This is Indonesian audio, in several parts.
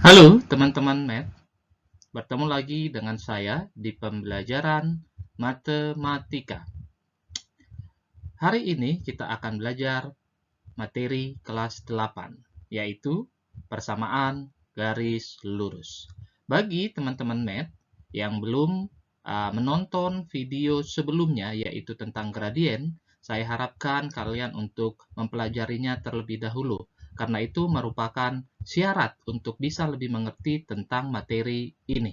Halo teman-teman Math, bertemu lagi dengan saya di pembelajaran matematika. Hari ini kita akan belajar materi kelas 8, yaitu persamaan garis lurus. Bagi teman-teman Math yang belum menonton video sebelumnya, yaitu tentang gradien, saya harapkan kalian untuk mempelajarinya terlebih dahulu, karena itu merupakan syarat untuk bisa lebih mengerti tentang materi ini.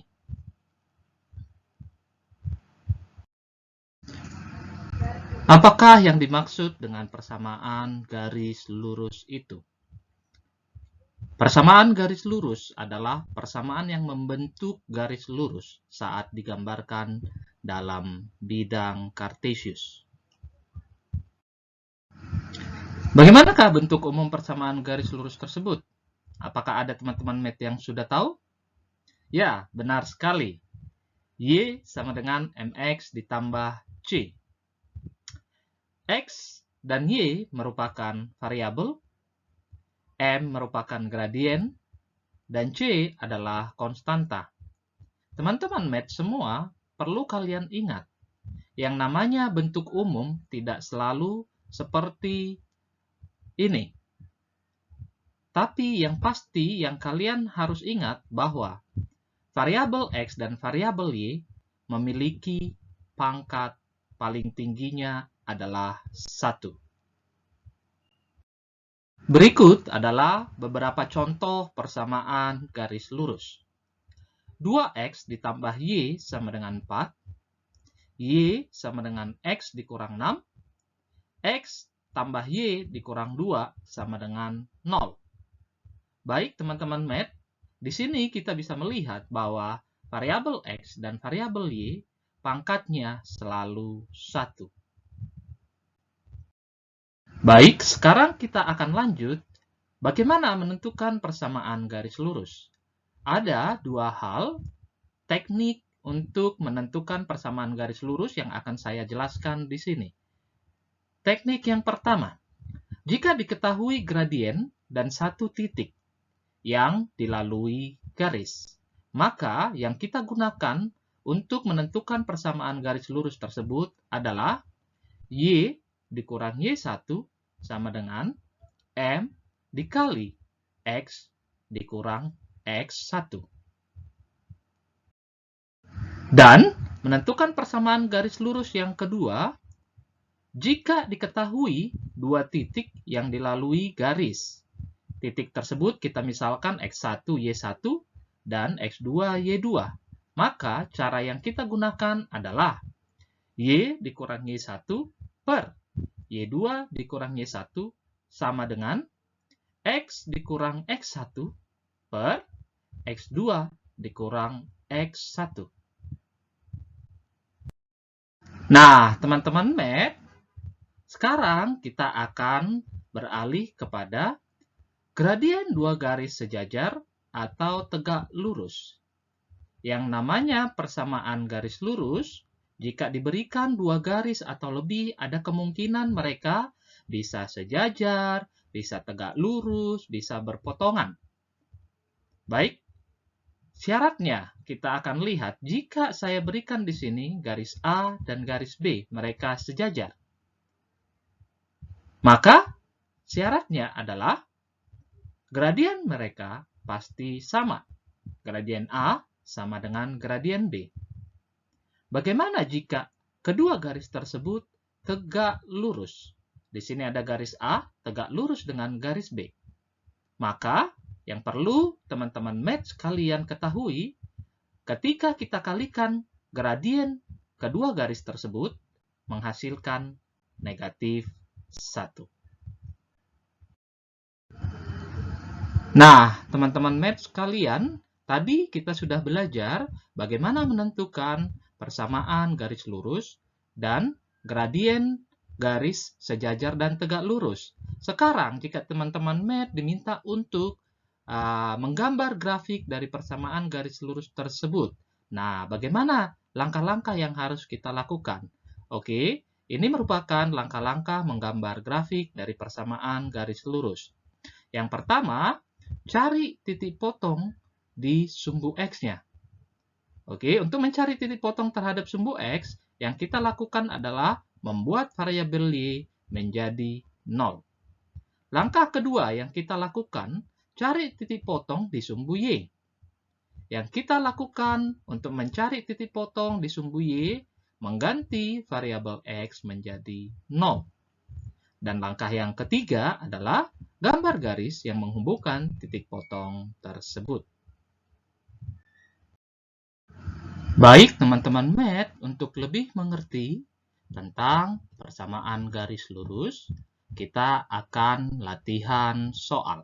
Apakah yang dimaksud dengan persamaan garis lurus itu? Persamaan garis lurus adalah persamaan yang membentuk garis lurus saat digambarkan dalam bidang Kartesius. Bagaimanakah bentuk umum persamaan garis lurus tersebut? Apakah ada teman-teman Math yang sudah tahu? Ya, benar sekali. Y sama dengan mx ditambah c. X dan Y merupakan variabel, M merupakan gradien, dan C adalah konstanta. Teman-teman Math semua perlu kalian ingat, yang namanya bentuk umum tidak selalu seperti ini. Tapi yang pasti yang kalian harus ingat bahwa variabel X dan variabel Y memiliki pangkat paling tingginya adalah 1. Berikut adalah beberapa contoh persamaan garis lurus. 2x ditambah y sama dengan 4, y sama dengan x dikurang 6, x tambah y dikurang 2 sama dengan 0. Baik teman-teman Math, di sini kita bisa melihat bahwa variabel x dan variabel y pangkatnya selalu 1. Baik, sekarang kita akan lanjut bagaimana menentukan persamaan garis lurus. Ada dua hal teknik untuk menentukan persamaan garis lurus yang akan saya jelaskan di sini. Teknik yang pertama, jika diketahui gradien dan satu titik yang dilalui garis, maka yang kita gunakan untuk menentukan persamaan garis lurus tersebut adalah y dikurang y1 sama dengan m dikali x dikurang x1. Dan menentukan persamaan garis lurus yang kedua, jika diketahui dua titik yang dilalui garis. Titik tersebut kita misalkan x1, y1 dan x2, y2. Maka cara yang kita gunakan adalah y dikurang y1 per y2 dikurang y1 sama dengan x dikurang x1 per x2 dikurang x1. Nah, teman-teman Math, sekarang kita akan beralih kepada gradien dua garis sejajar atau tegak lurus. Yang namanya persamaan garis lurus, jika diberikan dua garis atau lebih, ada kemungkinan mereka bisa sejajar, bisa tegak lurus, bisa berpotongan. Baik, syaratnya kita akan lihat jika saya berikan di sini garis A dan garis B, mereka sejajar. Maka syaratnya adalah gradien mereka pasti sama. Gradien A sama dengan gradien B. Bagaimana jika kedua garis tersebut tegak lurus? Di sini ada garis A tegak lurus dengan garis B. Maka yang perlu teman-teman Math kalian ketahui, ketika kita kalikan gradien kedua garis tersebut menghasilkan negatif 1. Nah, teman-teman Math sekalian, tadi kita sudah belajar bagaimana menentukan persamaan garis lurus dan gradien garis sejajar dan tegak lurus. Sekarang, jika teman-teman Math diminta untuk menggambar grafik dari persamaan garis lurus tersebut. Nah, bagaimana langkah-langkah yang harus kita lakukan? Oke, ini merupakan langkah-langkah menggambar grafik dari persamaan garis lurus. Yang pertama, cari titik potong di sumbu X-nya. Oke, untuk mencari titik potong terhadap sumbu X, yang kita lakukan adalah membuat variabel Y menjadi 0. Langkah kedua yang kita lakukan, cari titik potong di sumbu Y. Yang kita lakukan untuk mencari titik potong di sumbu Y, mengganti variabel X menjadi 0. Dan langkah yang ketiga adalah gambar garis yang menghubungkan titik potong tersebut. Baik teman-teman math, untuk lebih mengerti tentang persamaan garis lurus, kita akan latihan soal.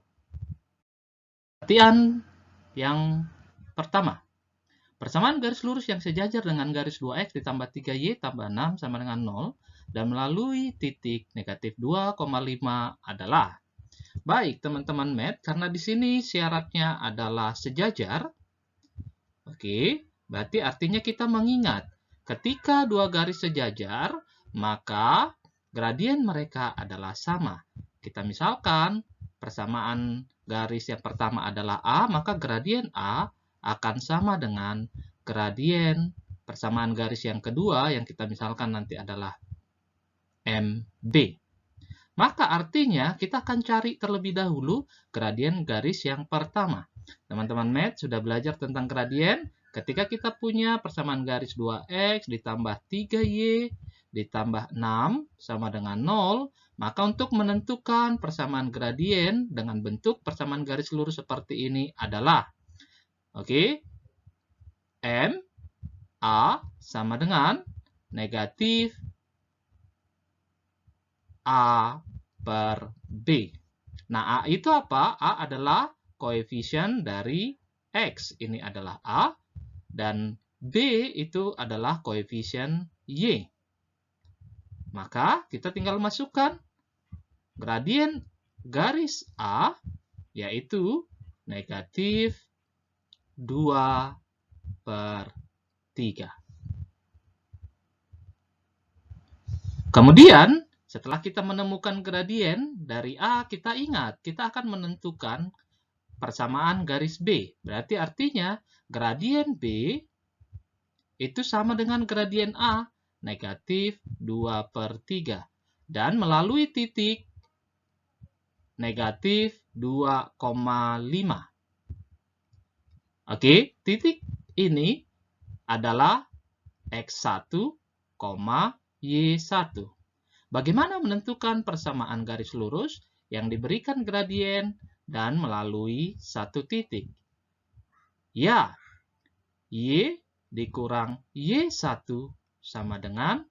Latihan yang pertama. Persamaan garis lurus yang sejajar dengan garis 2x ditambah 3y tambah 6 sama dengan 0 dan melalui titik negatif 2,5 adalah. Baik teman-teman math, karena di sini syaratnya adalah sejajar. Oke, berarti artinya kita mengingat ketika dua garis sejajar, maka gradien mereka adalah sama. Kita misalkan persamaan garis yang pertama adalah A, maka gradien A akan sama dengan gradien persamaan garis yang kedua yang kita misalkan nanti adalah MB. Maka artinya kita akan cari terlebih dahulu gradien garis yang pertama. Teman-teman math sudah belajar tentang gradien. Ketika kita punya persamaan garis 2x ditambah 3y ditambah 6 sama dengan 0, maka untuk menentukan persamaan gradien dengan bentuk persamaan garis lurus seperti ini adalah, oke, M, A sama dengan negatif A per B. Nah, A itu apa? A adalah koefisien dari X. Ini adalah A. Dan B itu adalah koefisien Y. Maka kita tinggal masukkan gradien garis A, yaitu negatif 2 per 3. Kemudian, setelah kita menemukan gradien dari A, kita ingat, kita akan menentukan persamaan garis B. Berarti artinya, gradien B itu sama dengan gradien A, negatif 2 per 3. Dan melalui titik negatif 2,5. Oke, titik ini adalah X1, Y1. Bagaimana menentukan persamaan garis lurus yang diberikan gradien dan melalui satu titik? Ya, Y dikurang Y1 sama dengan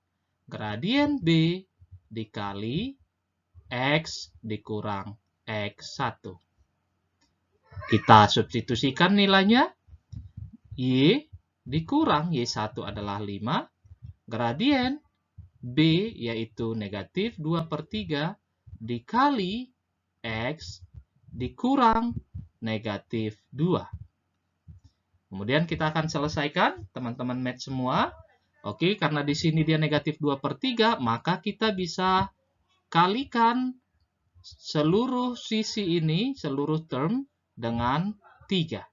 gradien B dikali X dikurang X1. Kita substitusikan nilainya. Y dikurang Y1 adalah 5. Gradien B yaitu negatif 2 per 3 dikali X dikurang negatif 2. Kemudian kita akan selesaikan, teman-teman math semua. Oke, karena di sini dia negatif 2 per 3, maka kita bisa kalikan seluruh sisi ini, seluruh term, dengan 3.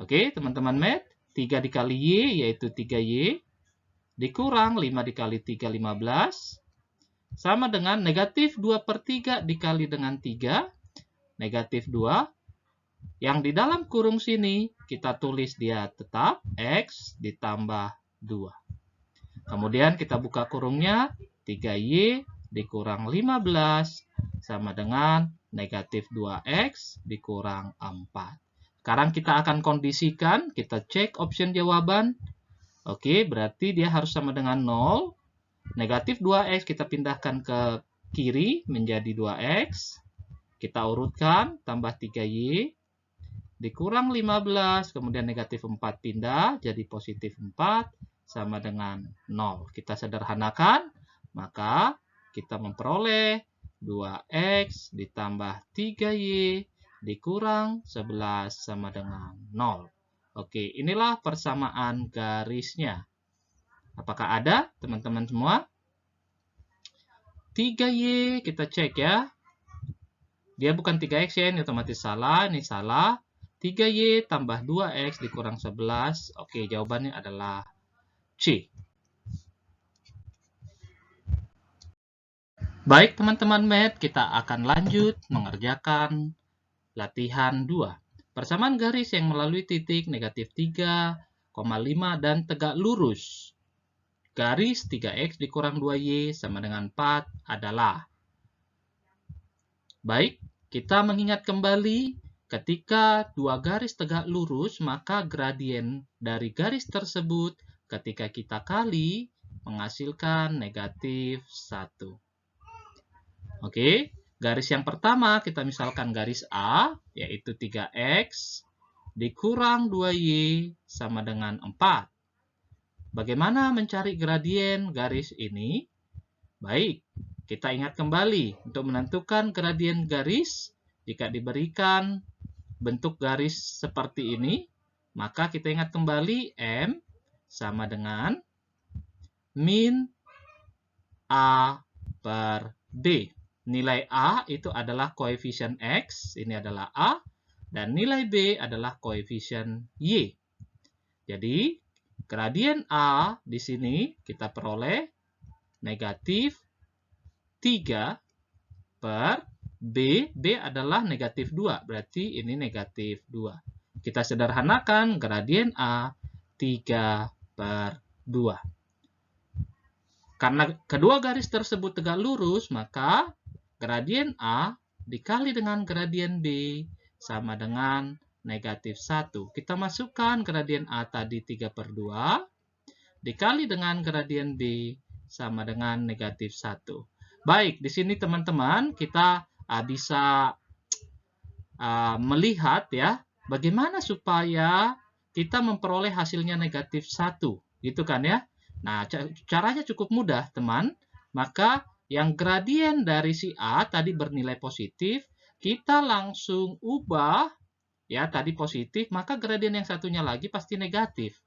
Oke, teman-teman math, 3 dikali Y yaitu 3Y, dikurang 5 dikali 3, 15, sama dengan negatif 2 per 3 dikali dengan 3, negatif 2. Yang di dalam kurung sini, kita tulis dia tetap X ditambah 2. Kemudian kita buka kurungnya, 3Y dikurang 15, sama dengan negatif 2X dikurang 4. Sekarang kita akan kondisikan, kita cek option jawaban. Oke, berarti dia harus sama dengan 0. Negatif 2X kita pindahkan ke kiri menjadi 2X. Kita urutkan, tambah 3Y. Dikurang 15, kemudian negatif 4 pindah, jadi positif 4, sama dengan 0. Kita sederhanakan, maka kita memperoleh 2X ditambah 3Y dikurang 11 sama dengan 0. Oke, inilah persamaan garisnya. Apakah ada, teman-teman semua? 3Y, kita cek ya. Dia bukan 3X ya, ini otomatis salah, ini salah. 3Y tambah 2X dikurang 11. Oke, jawabannya adalah C. Baik teman-teman math, kita akan lanjut mengerjakan latihan 2. Persamaan garis yang melalui titik negatif 3,5 dan tegak lurus. Garis 3X dikurang 2Y sama dengan 4 adalah. Baik, kita mengingat kembali ketika dua garis tegak lurus, maka gradien dari garis tersebut ketika kita kali menghasilkan negatif 1. Oke, garis yang pertama kita misalkan garis A, yaitu 3X dikurang 2Y sama dengan 4. Bagaimana mencari gradien garis ini? Baik, kita ingat kembali untuk menentukan gradien garis, jika diberikan bentuk garis seperti ini, maka kita ingat kembali M sama dengan min A per B. Nilai A itu adalah koefisien X, ini adalah A, dan nilai B adalah koefisien Y. Jadi, gradien A di sini kita peroleh negatif 3 per B. B adalah negatif 2, berarti ini negatif 2. Kita sederhanakan gradien A 3 per 2. Karena kedua garis tersebut tegak lurus, maka gradien A dikali dengan gradien B sama dengan negatif 1. Kita masukkan gradien A tadi 3 per 2 dikali dengan gradien B sama dengan negatif 1. Baik, di sini teman-teman kita bisa melihat ya bagaimana supaya kita memperoleh hasilnya negatif 1. Gitu kan ya. Nah, caranya cukup mudah, teman. Maka yang gradien dari si A tadi bernilai positif, kita langsung ubah, ya tadi positif, maka gradien yang satunya lagi pasti negatif.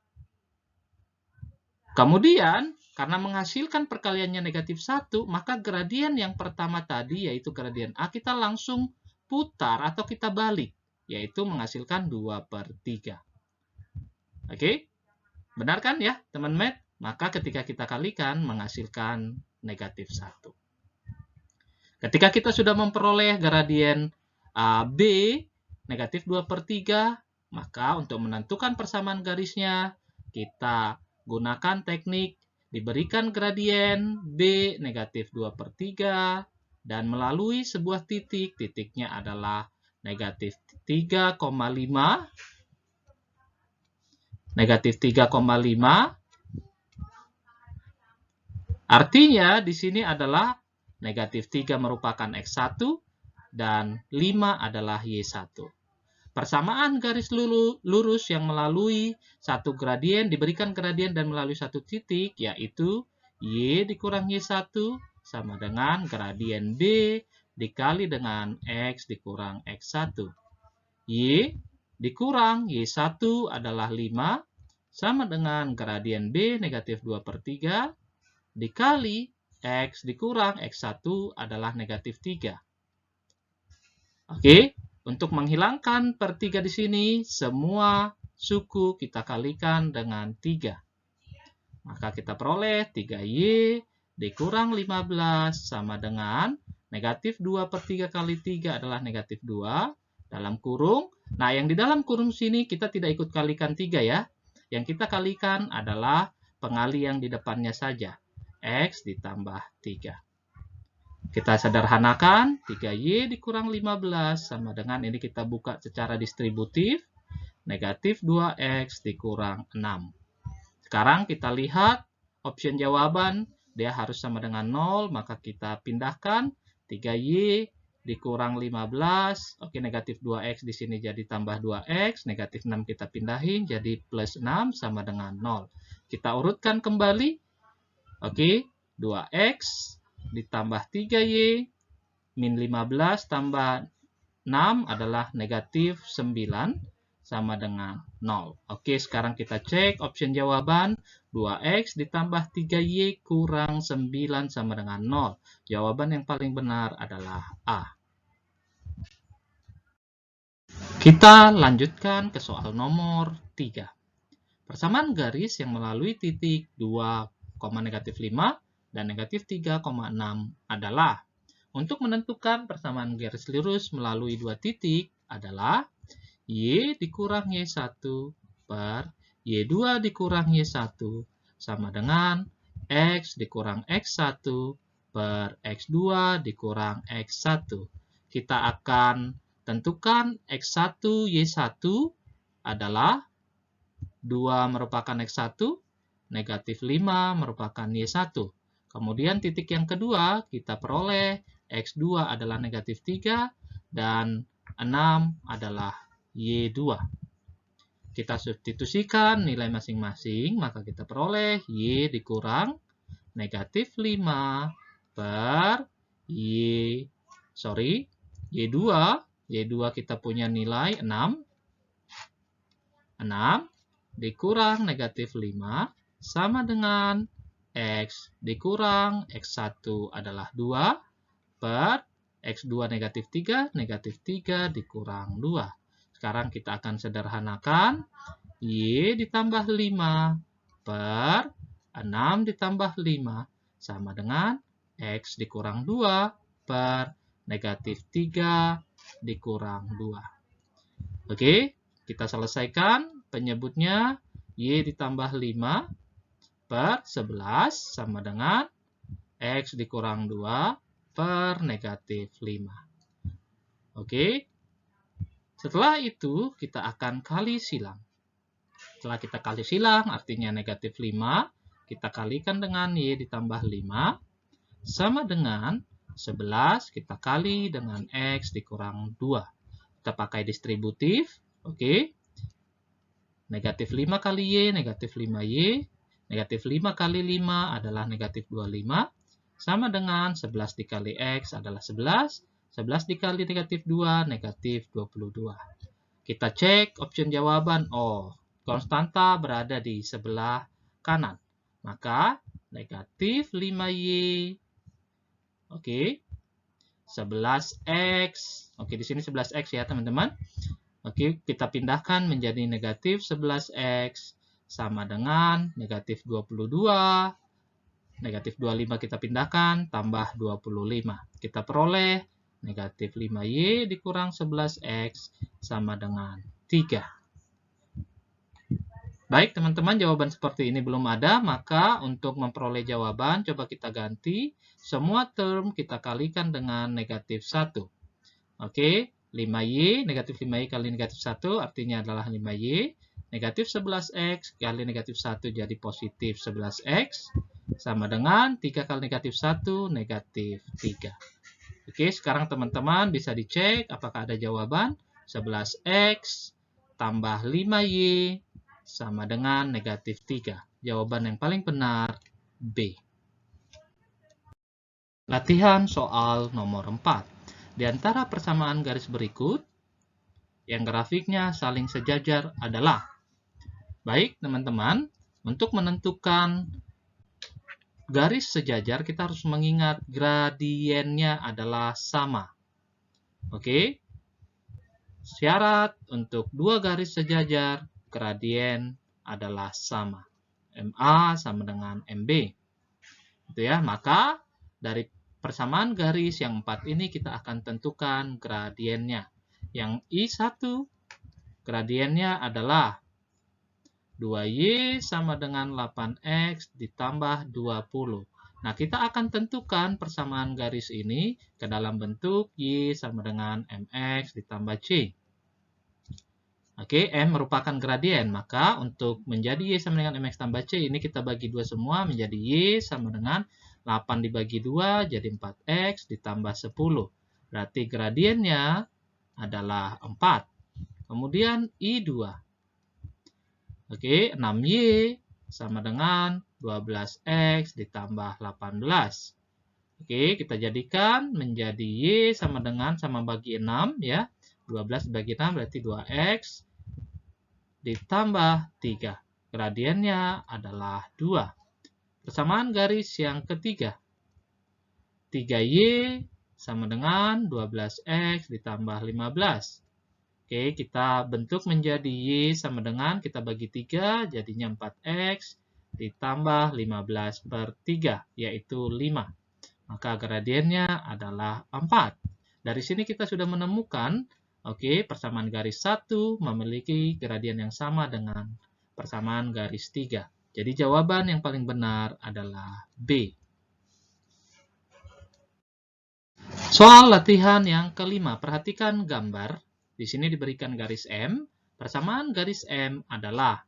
Kemudian, karena menghasilkan perkaliannya negatif 1, maka gradien yang pertama tadi, yaitu gradien A, kita langsung putar atau kita balik, yaitu menghasilkan 2 per 3. Oke? Benar kan ya, teman math? Maka ketika kita kalikan, menghasilkan negatif 1. Ketika kita sudah memperoleh gradien B negatif 2 per 3, maka untuk menentukan persamaan garisnya, kita gunakan teknik diberikan gradien B negatif 2 per 3, dan melalui sebuah titik, titiknya adalah negatif 3,5, negatif 3,5, artinya di sini adalah negatif 3 merupakan X1 dan 5 adalah Y1. Persamaan garis lurus yang melalui satu gradien diberikan gradien dan melalui satu titik, yaitu Y dikurang Y1 sama dengan gradien B dikali dengan X dikurang X1. Y dikurang Y1 adalah 5 sama dengan gradien B negatif 2 per 3 dikali X dikurang X1 adalah negatif 3. Oke, untuk menghilangkan per 3 di sini, semua suku kita kalikan dengan 3. Maka kita peroleh 3Y dikurang 15 sama dengan negatif 2 per 3 kali 3 adalah negatif 2 dalam kurung. Nah, yang di dalam kurung sini kita tidak ikut kalikan 3 ya. Yang kita kalikan adalah pengali yang di depannya saja. X ditambah 3. Kita sederhanakan, 3Y dikurang 15 sama dengan ini kita buka secara distributif, negatif 2X dikurang 6. Sekarang kita lihat option jawaban, dia harus sama dengan 0, maka kita pindahkan 3Y dikurang 15, oke negatif 2X di sini jadi tambah 2X, negatif 6 kita pindahin jadi plus 6 sama dengan 0. Kita urutkan kembali. Oke, 2X ditambah 3Y min 15 tambah 6 adalah negatif 9 sama dengan 0. Oke, sekarang kita cek option jawaban. 2X ditambah 3Y kurang 9 sama dengan 0. Jawaban yang paling benar adalah A. Kita lanjutkan ke soal nomor 3. Persamaan garis yang melalui titik 2, -5 dan -3,6 adalah. Untuk menentukan persamaan garis lurus melalui dua titik adalah Y dikurang Y1 per Y2 dikurang Y1 sama dengan X dikurang X1 per X2 dikurang X1. Kita akan tentukan X1 Y1 adalah 2 merupakan X1, negatif 5 merupakan Y1. Kemudian titik yang kedua kita peroleh X2 adalah negatif 3 dan 6 adalah Y2. Kita substitusikan nilai masing-masing, maka kita peroleh Y dikurang negatif 5 per Y2. Y2 kita punya nilai 6 dikurang negatif 5 sama dengan X dikurang X1 adalah 2 per X2 negatif 3 dikurang 2. Sekarang kita akan sederhanakan. Y ditambah 5 per 6 ditambah 5 sama dengan X dikurang 2 per negatif 3 dikurang 2. Oke, kita selesaikan. Penyebutnya Y ditambah 5 per 11 sama dengan X dikurang 2 per negatif 5. Oke. Setelah itu kita akan kali silang. Setelah kita kali silang artinya negatif 5. Kita kalikan dengan Y ditambah 5 sama dengan 11 kita kali dengan X dikurang 2. Kita pakai distributif. Oke. Negatif 5 kali Y, negatif 5Y. Negatif 5 kali 5 adalah negatif 25. Sama dengan 11 dikali X adalah 11. 11 dikali negatif 2, negatif 22. Kita cek opsi jawaban. Oh, konstanta berada di sebelah kanan. Maka negatif 5Y. Oke. 11X. Oke, di sini 11X ya teman-teman. Oke, kita pindahkan menjadi negatif 11X sama dengan negatif 22. Negatif 25 kita pindahkan, tambah 25. Kita peroleh negatif 5Y dikurang 11X sama dengan 3. Baik, teman-teman, jawaban seperti ini belum ada, maka untuk memperoleh jawaban, coba kita ganti. Semua term kita kalikan dengan negatif 1. Oke. 5Y, negatif 5Y kali negatif 1 artinya adalah 5Y. Negatif 11X kali negatif 1 jadi positif 11X. Sama dengan 3 kali negatif 1, negatif 3. Oke, sekarang teman-teman bisa dicek apakah ada jawaban. 11X tambah 5Y sama dengan negatif 3. Jawaban yang paling benar B. Latihan soal nomor 4. Di antara persamaan garis berikut, yang grafiknya saling sejajar adalah. Baik, teman-teman, untuk menentukan garis sejajar, kita harus mengingat gradiennya adalah sama. Oke? Syarat untuk dua garis sejajar, gradien adalah sama. MA sama dengan MB. Itu ya, maka dari persamaan garis yang 4 ini kita akan tentukan gradiennya. Yang I1 gradiennya adalah 2Y sama dengan 8X ditambah 20. Nah, kita akan tentukan persamaan garis ini ke dalam bentuk Y sama dengan MX ditambah C. Oke, M merupakan gradien, maka untuk menjadi Y sama dengan MX tambah C, ini kita bagi dua semua menjadi Y sama dengan 8 dibagi 2 jadi 4X ditambah 10. Berarti gradiennya adalah 4. Kemudian I2. Oke, 6Y sama dengan 12X ditambah 18. Oke, kita jadikan menjadi Y sama dengan sama bagi 6 ya. 12 dibagi 6 berarti 2X ditambah 3. Gradiennya adalah 2. Persamaan garis yang ketiga. 3Y sama dengan 12X ditambah 15. Oke, kita bentuk menjadi Y sama dengan, kita bagi 3, jadinya 4X ditambah 15 per 3, yaitu 5. Maka gradiennya adalah 4. Dari sini kita sudah menemukan, oke, persamaan garis 1 memiliki gradien yang sama dengan persamaan garis 3. Jadi jawaban yang paling benar adalah B. Soal latihan yang kelima, perhatikan gambar. Di sini diberikan garis M. Persamaan garis M adalah,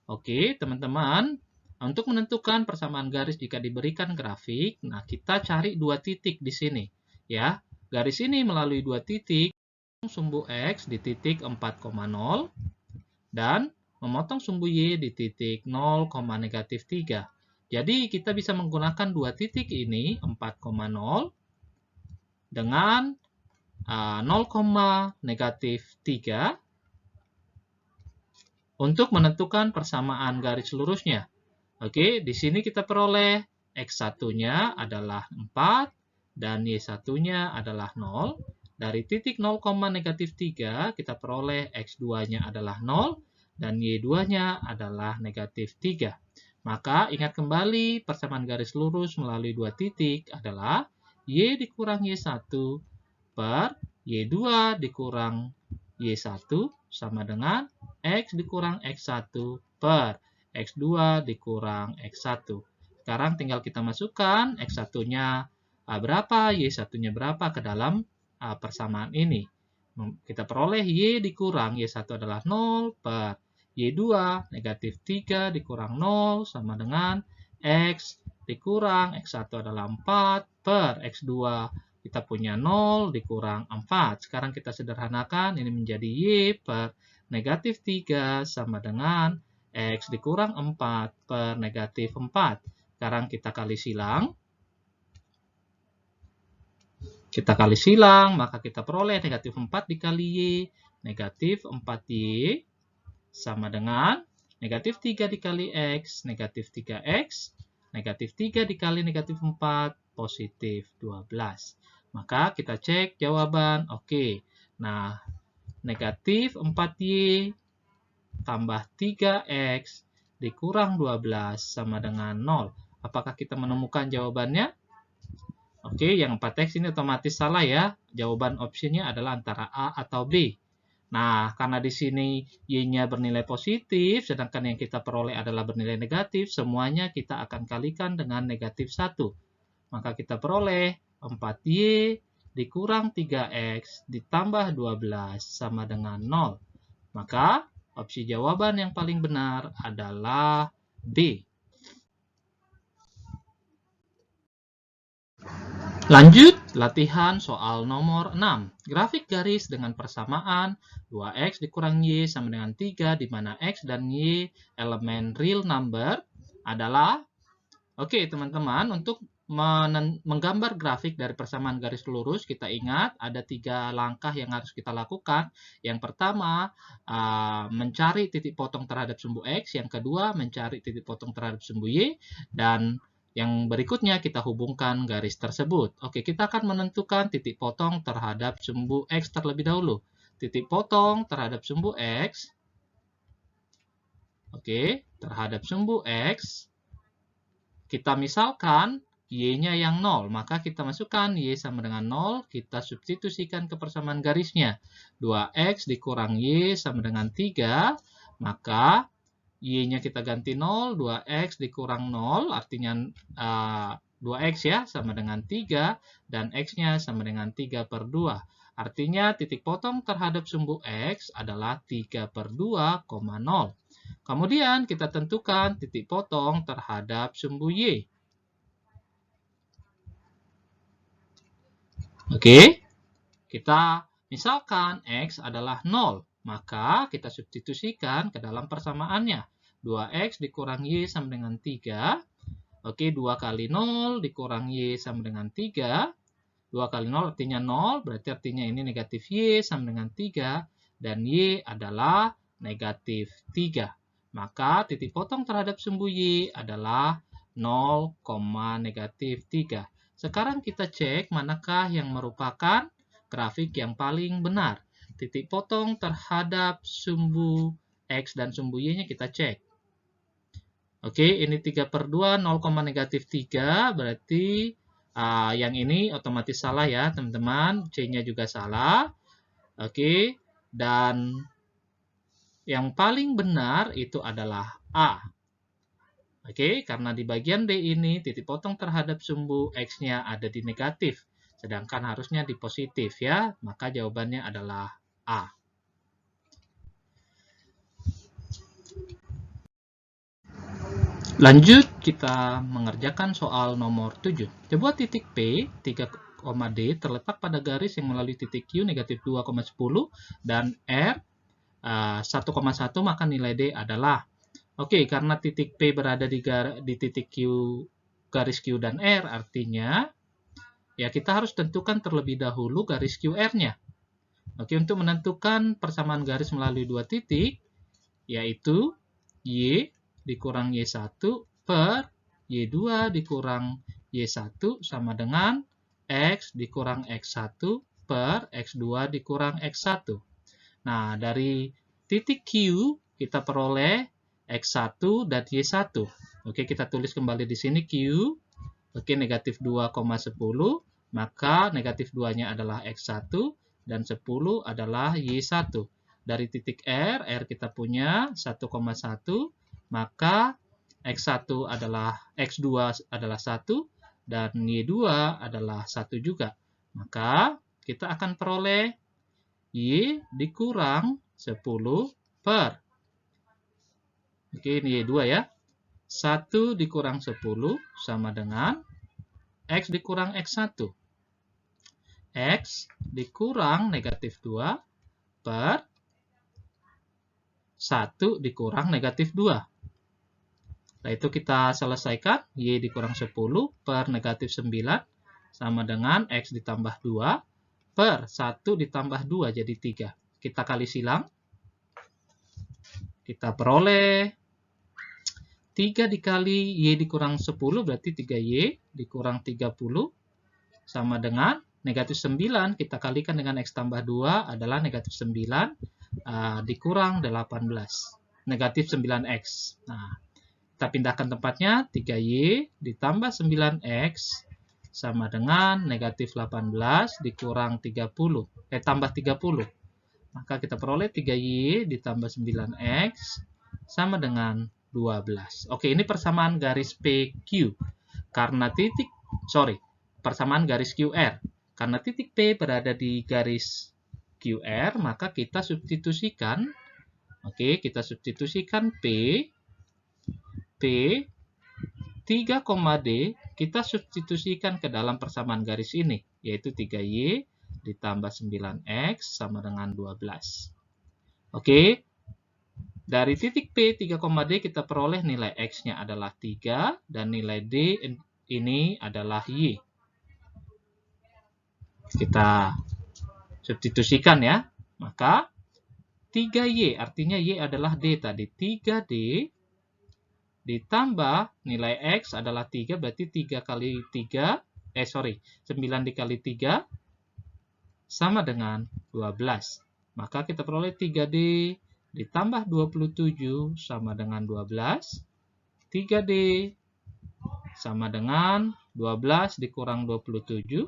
oke, teman-teman, untuk menentukan persamaan garis jika diberikan grafik, nah kita cari 2 titik di sini. Ya, garis ini melalui 2 titik, sumbu X di titik 4,0 dan memotong sumbu Y di titik 0, negatif 3. Jadi kita bisa menggunakan 2 titik ini, 4,0 dengan 0, negatif 3 untuk menentukan persamaan garis lurusnya. Oke, di sini kita peroleh X1-nya adalah 4 dan Y1-nya adalah 0. Dari titik 0, negatif 3 kita peroleh X2-nya adalah 0 dan Y2-nya adalah negatif 3. Maka ingat kembali persamaan garis lurus melalui 2 titik adalah Y dikurang Y1 per Y2 dikurang Y1 sama dengan X dikurang X1 per X2 dikurang X1. Sekarang tinggal kita masukkan X1-nya berapa, Y1-nya berapa ke dalam persamaan ini. Kita peroleh Y dikurang Y1 adalah 0 per Y2 negatif 3 dikurang 0 sama dengan X dikurang X1 adalah 4 per X2 kita punya 0 dikurang 4. Sekarang kita sederhanakan, ini menjadi Y per negatif 3 sama dengan X dikurang 4 per negatif 4. Sekarang kita kali silang. Kita kali silang, maka kita peroleh negatif 4 dikali Y, negatif 4Y, sama dengan negatif 3 dikali X, negatif 3X, negatif 3 dikali negatif 4, positif 12. Maka kita cek jawaban, oke. Nah, negatif 4Y tambah 3X dikurang 12 sama dengan 0. Apakah kita menemukan jawabannya? Oke, yang 4X ini otomatis salah ya. Jawaban opsinya adalah antara A atau B. Nah, karena di sini Y-nya bernilai positif, sedangkan yang kita peroleh adalah bernilai negatif, semuanya kita akan kalikan dengan negatif 1. Maka kita peroleh 4Y dikurang 3X ditambah 12 sama dengan 0. Maka opsi jawaban yang paling benar adalah B. Lanjut, latihan soal nomor 6. Grafik garis dengan persamaan 2X dikurang Y sama dengan 3, di mana X dan Y elemen real number adalah, oke teman-teman, untuk menggambar grafik dari persamaan garis lurus, kita ingat ada 3 langkah yang harus kita lakukan. Yang pertama, mencari titik potong terhadap sumbu X. Yang kedua, mencari titik potong terhadap sumbu Y. Dan yang berikutnya kita hubungkan garis tersebut. Oke, kita akan menentukan titik potong terhadap sumbu X terlebih dahulu. Titik potong terhadap sumbu X. Oke, terhadap sumbu X. Kita misalkan Y-nya yang 0, maka kita masukkan Y sama dengan 0, kita substitusikan ke persamaan garisnya. 2X dikurang Y sama dengan 3, maka Y-nya kita ganti 0, 2X dikurang 0, artinya 2X ya, sama dengan 3, dan X-nya sama dengan 3 per 2. Artinya titik potong terhadap sumbu X adalah 3 per 2,0. Kemudian kita tentukan titik potong terhadap sumbu Y. Oke, kita misalkan X adalah 0, maka kita substitusikan ke dalam persamaannya. 2X dikurang Y sama dengan 3. Oke, 2 kali 0 dikurang Y sama dengan 3. 2 kali 0 artinya 0, berarti artinya ini negatif Y sama dengan 3. Dan Y adalah negatif 3. Maka titik potong terhadap sumbu Y adalah 0, negatif 3. Sekarang kita cek manakah yang merupakan grafik yang paling benar. titik potong terhadap sumbu X dan sumbu Y-nya kita cek. Oke, ini 3/2, 0,-3, berarti yang ini otomatis salah ya, teman-teman. C-nya juga salah. Oke, dan yang paling benar itu adalah A. Oke, karena di bagian D ini titik potong terhadap sumbu X-nya ada di negatif, sedangkan harusnya di positif ya, maka jawabannya adalah A. Lanjut, kita mengerjakan soal nomor 7. Sebuah titik P, 3,D terletak pada garis yang melalui titik Q negatif 2,10 dan R 1,1, maka nilai D adalah. Oke, karena titik P berada di titik Q, garis Q dan R, artinya ya kita harus tentukan terlebih dahulu garis QR-nya. Oke, untuk menentukan persamaan garis melalui dua titik, yaitu Y dikurang Y1 per Y2 dikurang Y1 sama dengan X dikurang X1 per X2 dikurang X1. Nah, dari titik Q kita peroleh X1 dan Y1. Oke, kita tulis kembali di sini Q. Oke, negatif 2,10. Maka negatif 2-nya adalah X1 dan 10 adalah Y1. Dari titik R kita punya 1,1. Maka X1 adalah X2 adalah 1 dan Y2 adalah 1 juga. Maka kita akan peroleh Y dikurang 10 per. Oke, ini Y2 ya. 1 dikurang 10 sama dengan X dikurang X1. X dikurang negatif 2 per 1 dikurang negatif 2. Nah, itu kita selesaikan. Y dikurang 10 per negatif 9 sama dengan X ditambah 2 per 1 ditambah 2 jadi 3. Kita kali silang. Kita peroleh 3 dikali Y dikurang 10 berarti 3Y dikurang 30 sama dengan negatif 9. Kita kalikan dengan X tambah 2 adalah negatif 9 dikurang 18. Negatif 9X. Nah, kita pindahkan tempatnya, 3Y ditambah 9X sama dengan negatif 18 dikurang 30. Tambah 30. Maka kita peroleh 3Y ditambah 9X sama dengan 12. Oke, ini persamaan garis PQ. Karena persamaan garis QR. Karena titik P berada di garis QR, maka kita substitusikan. Oke, kita substitusikan P 3,D kita substitusikan ke dalam persamaan garis ini, yaitu 3Y ditambah 9X sama dengan 12. Oke, dari titik P 3,D kita peroleh nilai X-nya adalah 3 dan nilai D ini adalah Y. Kita substitusikan ya, maka 3Y artinya Y adalah D tadi, 3D ditambah nilai X adalah 3, berarti 9 dikali 3 sama dengan 12. Maka kita peroleh 3D ditambah 27 sama dengan 12. 3D sama dengan 12 dikurang 27.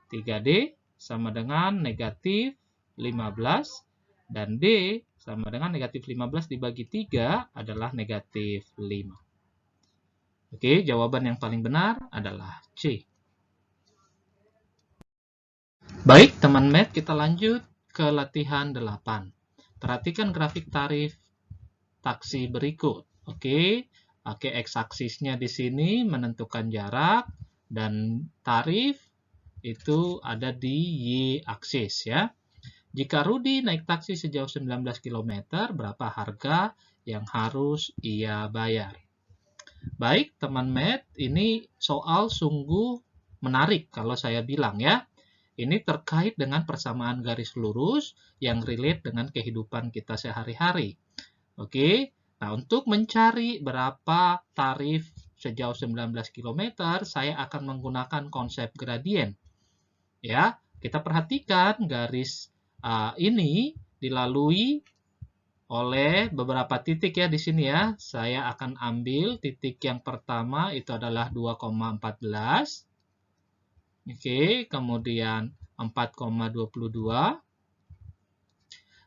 3D sama dengan negatif 15. Dan D sama dengan negatif 15 dibagi 3 adalah negatif 5. Oke, jawaban yang paling benar adalah C. Baik, teman math, kita lanjut ke latihan 8. Perhatikan grafik tarif taksi berikut. Oke, X-aksisnya di sini menentukan jarak dan tarif itu ada di Y-aksis ya. Jika Rudi naik taksi sejauh 19 km, berapa harga yang harus ia bayar? Baik, teman math, ini soal sungguh menarik kalau saya bilang ya. Ini terkait dengan persamaan garis lurus yang relate dengan kehidupan kita sehari-hari. Oke, nah untuk mencari berapa tarif sejauh 19 km, saya akan menggunakan konsep gradien. Ya, kita perhatikan garis ini dilalui oleh beberapa titik ya di sini ya. Saya akan ambil titik yang pertama itu adalah 2,14. Oke, kemudian 4,22.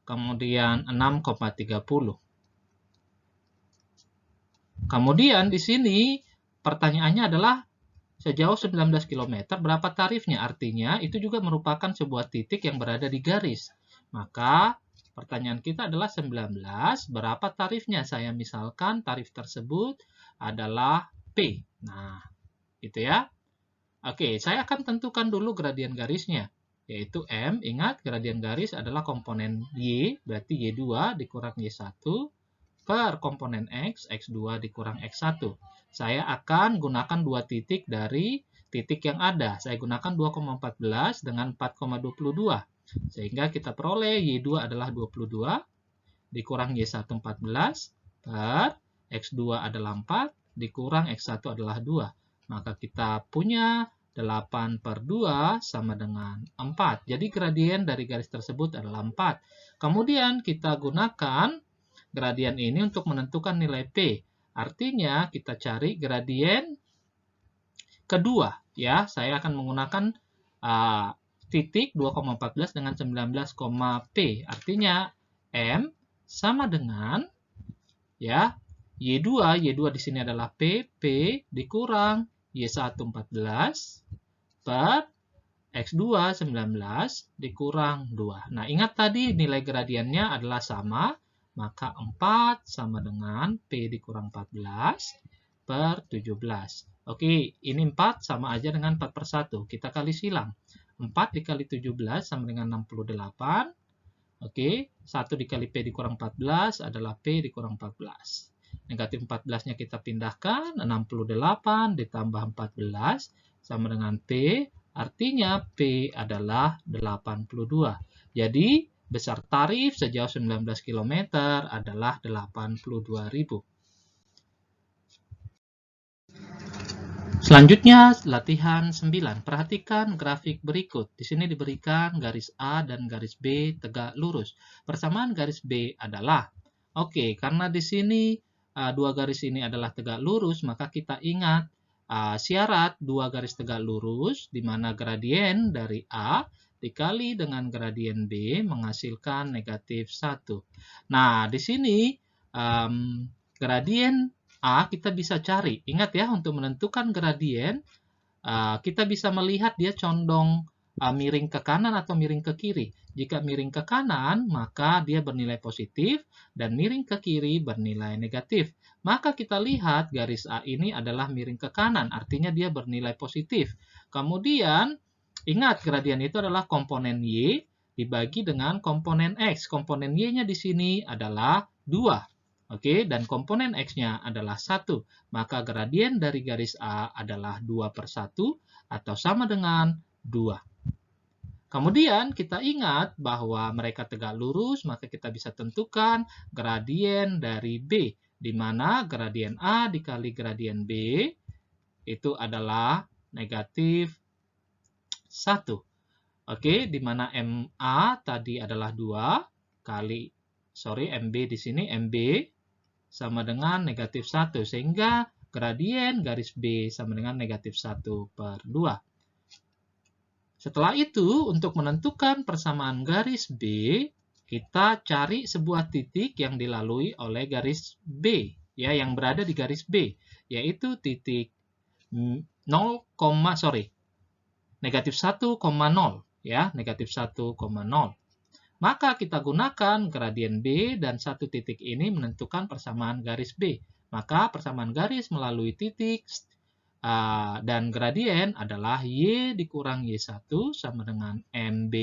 Kemudian 6,30. Kemudian di sini pertanyaannya adalah sejauh 19 km berapa tarifnya? Artinya itu juga merupakan sebuah titik yang berada di garis. Maka pertanyaan kita adalah 19, berapa tarifnya? Saya misalkan tarif tersebut adalah P. Nah, gitu ya. Oke, saya akan tentukan dulu gradien garisnya, yaitu M. Ingat, gradien garis adalah komponen Y, berarti Y2 dikurang Y1, per komponen X, X2 dikurang X1. Saya akan gunakan dua titik dari titik yang ada. Saya gunakan 2,14 dengan 4,22. Sehingga kita peroleh Y2 adalah 22, dikurang Y1 14, per X2 adalah 4, dikurang X1 adalah 2. Maka kita punya 8 per 2 sama dengan 4. Jadi gradien dari garis tersebut adalah 4. Kemudian kita gunakan gradien ini untuk menentukan nilai P. Artinya kita cari gradien kedua. Ya, saya akan menggunakan titik 2,14 dengan 19, P. Artinya M sama dengan ya Y2 di sini adalah P dikurang Y1 14 per X2 19 dikurang 2. Nah, ingat tadi nilai gradiennya adalah sama, maka 4 sama dengan P dikurang 14 per 17. Oke, ini 4 sama aja dengan 4 per 1. Kita kali silang. 4 dikali 17 sama dengan 68. Oke, 1 dikali P dikurang 14 adalah P dikurang 14. Negatif 14-nya kita pindahkan, 68 ditambah 14 sama dengan P, artinya P adalah 82. Jadi, besar tarif sejauh 19 km adalah 82.000. Selanjutnya, latihan 9. Perhatikan grafik berikut. Di sini diberikan garis A dan garis B tegak lurus. Persamaan garis B adalah, oke, karena di sini dua garis ini adalah tegak lurus, maka kita ingat syarat dua garis tegak lurus, di mana gradien dari A dikali dengan gradien B menghasilkan negatif 1. Nah, di sini gradien A kita bisa cari. Ingat ya, untuk menentukan gradien, kita bisa melihat dia condong miring ke kanan atau miring ke kiri. Jika miring ke kanan, maka dia bernilai positif, dan miring ke kiri bernilai negatif. Maka kita lihat garis A ini adalah miring ke kanan, artinya dia bernilai positif. Kemudian, ingat gradien itu adalah komponen Y dibagi dengan komponen X. Komponen Y-nya di sini adalah 2. Oke, dan komponen X-nya adalah 1. Maka gradien dari garis A adalah 2 per 1 atau sama dengan 2. Kemudian kita ingat bahwa mereka tegak lurus, maka kita bisa tentukan gradien dari B, di mana gradien A dikali gradien B itu adalah negatif 1. Oke, di mana MA tadi adalah 2 kali, MB di sini, MB sama dengan negatif 1, sehingga gradien garis B sama dengan negatif 1 per 2. Setelah itu, untuk menentukan persamaan garis B, kita cari sebuah titik yang dilalui oleh garis B, ya, yang berada di garis B, yaitu titik negatif 1,0, ya, negatif 1,0. Maka kita gunakan gradien B dan satu titik ini menentukan persamaan garis B. Maka persamaan garis melalui titik dan gradien adalah Y dikurang Y1 sama dengan MB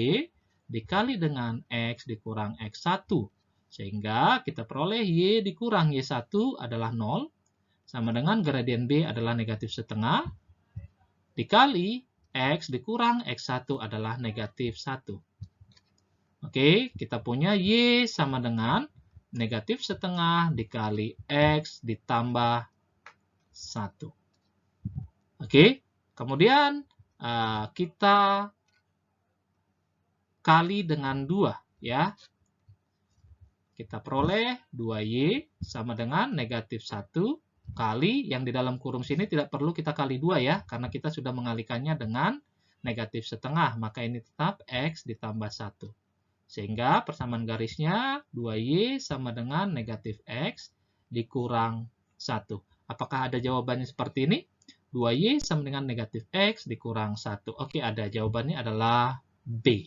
dikali dengan X dikurang X1. Sehingga kita peroleh Y dikurang Y1 adalah 0, sama dengan gradien B adalah negatif setengah, dikali X dikurang X1 adalah negatif 1. Oke, kita punya Y sama dengan negatif setengah dikali X ditambah 1. Oke, kemudian kita kali dengan 2, ya. Kita peroleh 2Y sama dengan negatif 1 kali, yang di dalam kurung sini tidak perlu kita kali 2 ya, karena kita sudah mengalikannya dengan negatif setengah, maka ini tetap X ditambah 1. Sehingga persamaan garisnya 2Y sama dengan negatif X dikurang 1. Apakah ada jawabannya seperti ini? 2Y sama dengan negatif X dikurang 1. Oke, ada. Jawabannya adalah B.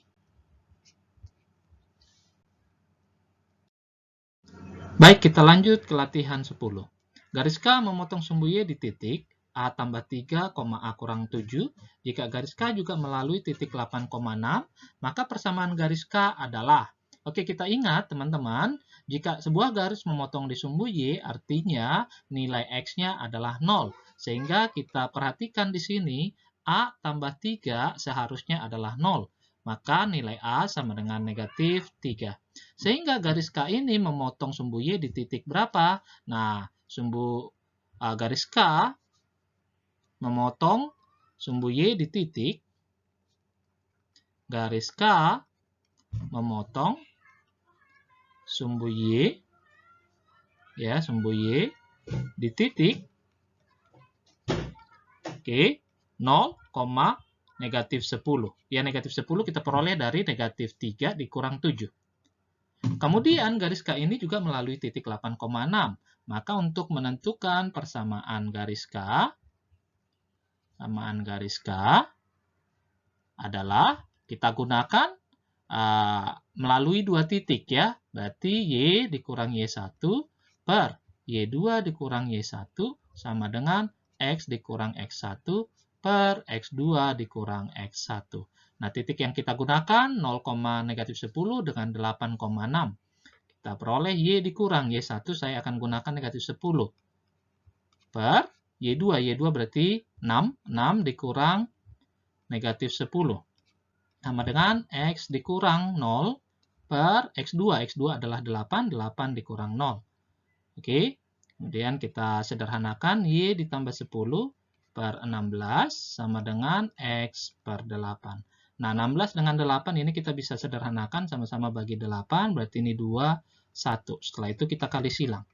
Baik, kita lanjut ke latihan 10. Garis K memotong sumbu Y di titik A tambah 3, A kurang 7. Jika garis K juga melalui titik 8,6, maka persamaan garis K adalah... Oke, kita ingat teman-teman, jika sebuah garis memotong di sumbu Y, artinya nilai X-nya adalah 0. Sehingga kita perhatikan di sini, A tambah 3 seharusnya adalah 0. Maka nilai A sama dengan negatif 3. Sehingga garis K ini memotong sumbu Y di titik berapa? Nah, garis K memotong sumbu Y di titik. Garis K memotong sumbu Y, ya, sumbu Y di titik, oke, 0, negatif 10. Ya, negatif 10 kita peroleh dari negatif 3 dikurang 7. Kemudian garis K ini juga melalui titik 8,6. Maka untuk menentukan persamaan garis K adalah kita gunakan melalui 2 titik ya. Berarti Y dikurang Y1 per Y2 dikurang Y1 sama dengan X dikurang X1 per X2 dikurang X1. Nah, titik yang kita gunakan 0, negatif 10 dengan 8,6. Kita peroleh Y dikurang Y1, saya akan gunakan negatif 10. Per Y2, Y2 berarti 6 dikurang negatif 10. Sama dengan X dikurang 0 per X2. X2 adalah 8 dikurang 0. Oke, kemudian kita sederhanakan Y ditambah 10 per 16 sama dengan X per 8. Nah, 16 dengan 8 ini kita bisa sederhanakan, sama-sama bagi 8, berarti ini 2, 1. Setelah itu kita kali silang.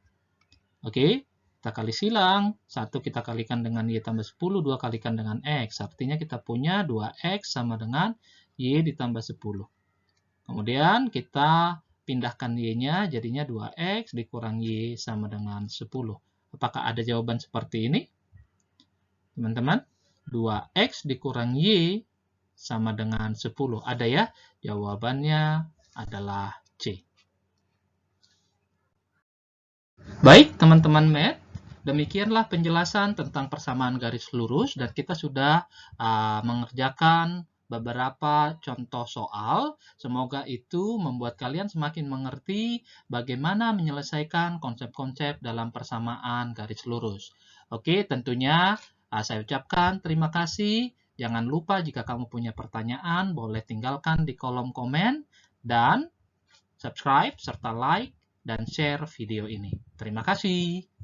Oke, kita kali silang. 1 kita kalikan dengan Y tambah 10, 2 kalikan dengan X. Artinya kita punya 2X sama dengan Y ditambah 10. Kemudian kita pindahkan Y-nya, jadinya 2X dikurang Y sama dengan 10. Apakah ada jawaban seperti ini? Teman-teman, 2X dikurang Y sama dengan 10. Ada ya? Jawabannya adalah C. Baik, teman-teman math. Demikianlah penjelasan tentang persamaan garis lurus, dan kita sudah mengerjakan beberapa contoh soal. Semoga itu membuat kalian semakin mengerti bagaimana menyelesaikan konsep-konsep dalam persamaan garis lurus. Oke, tentunya saya ucapkan terima kasih. Jangan lupa jika kamu punya pertanyaan, boleh tinggalkan di kolom komen, dan subscribe serta like dan share video ini. Terima kasih.